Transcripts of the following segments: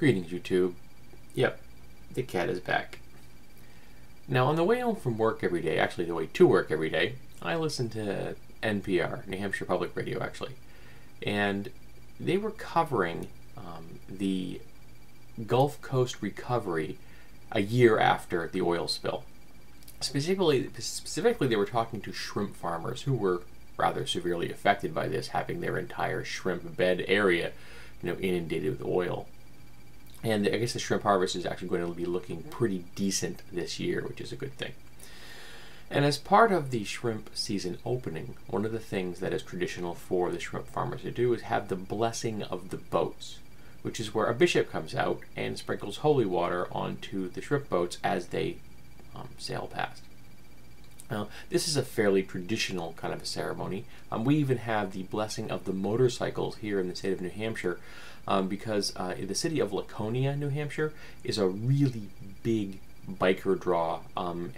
Greetings, YouTube. Yep, the cat is back. Now, on the way home from work every day, actually the way to work every day, I listen to NPR, New Hampshire Public Radio, actually. And they were covering the Gulf Coast recovery a year after the oil spill. Specifically, they were talking to shrimp farmers who were rather severely affected by this, having their entire shrimp bed area, inundated with oil. And I guess the shrimp harvest is actually going to be looking pretty decent this year, which is a good thing. And as part of the shrimp season opening, one of the things that is traditional for the shrimp farmers to do is have the blessing of the boats, which is where a bishop comes out and sprinkles holy water onto the shrimp boats as they sail past. Now, this is a fairly traditional kind of a ceremony. We even have the blessing of the motorcycles here in the state of New Hampshire because the city of Laconia, New Hampshire, is a really big biker draw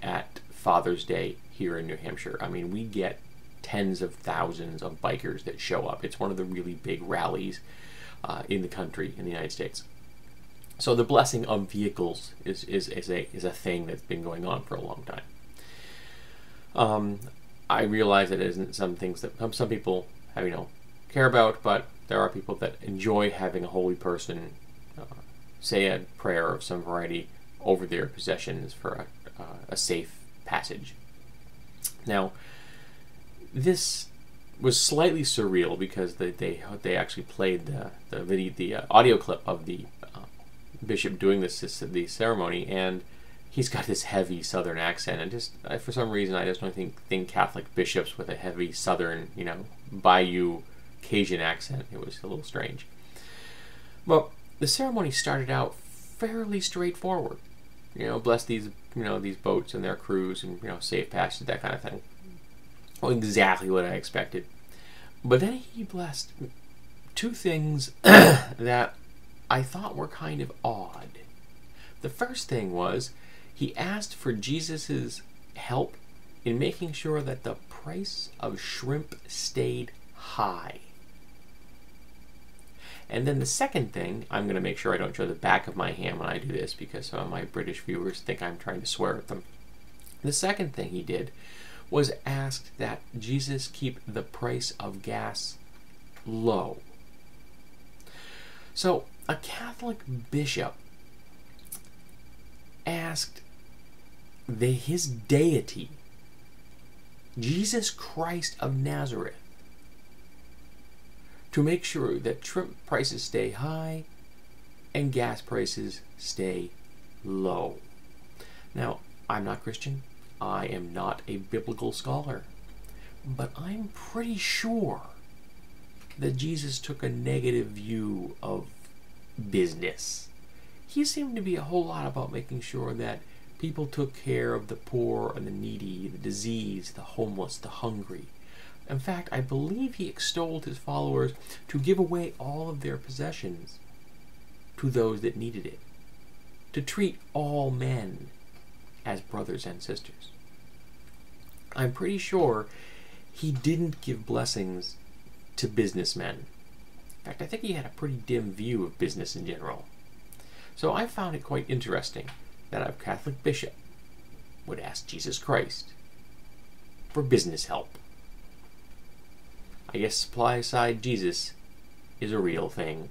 at Father's Day here in New Hampshire. I mean, we get tens of thousands of bikers that show up. It's one of the really big rallies in the country, in the United States. So the blessing of vehicles is a thing that's been going on for a long time. I realize that it isn't some things that some people care about, but there are people that enjoy having a holy person say a prayer of some variety over their possessions for a safe passage. Now, this was slightly surreal because they actually played the audio clip of the bishop doing the ceremony, and he's got this heavy Southern accent, and just for some reason I just don't think Catholic bishops with a heavy Southern, Bayou Cajun accent. It was a little strange. Well, the ceremony started out fairly straightforward. Bless these these boats and their crews, and safe passage, that kind of thing. Well, exactly what I expected. But then he blessed two things that I thought were kind of odd. The first thing was he asked for Jesus's help in making sure that the price of shrimp stayed high. And then the second thing, I'm going to make sure I don't show the back of my hand when I do this because some of my British viewers think I'm trying to swear at them. The second thing he did was ask that Jesus keep the price of gas low. So a Catholic bishop asked his deity, Jesus Christ of Nazareth, to make sure that shrimp prices stay high and gas prices stay low. Now, I'm not Christian. I am not a biblical scholar. But I'm pretty sure that Jesus took a negative view of business. He seemed to be a whole lot about making sure that people took care of the poor and the needy, the diseased, the homeless, the hungry. In fact, I believe he extolled his followers to give away all of their possessions to those that needed it, to treat all men as brothers and sisters. I'm pretty sure he didn't give blessings to businessmen. In fact, I think he had a pretty dim view of business in general. So I found it quite interesting that a Catholic bishop would ask Jesus Christ for business help. I guess supply side Jesus is a real thing.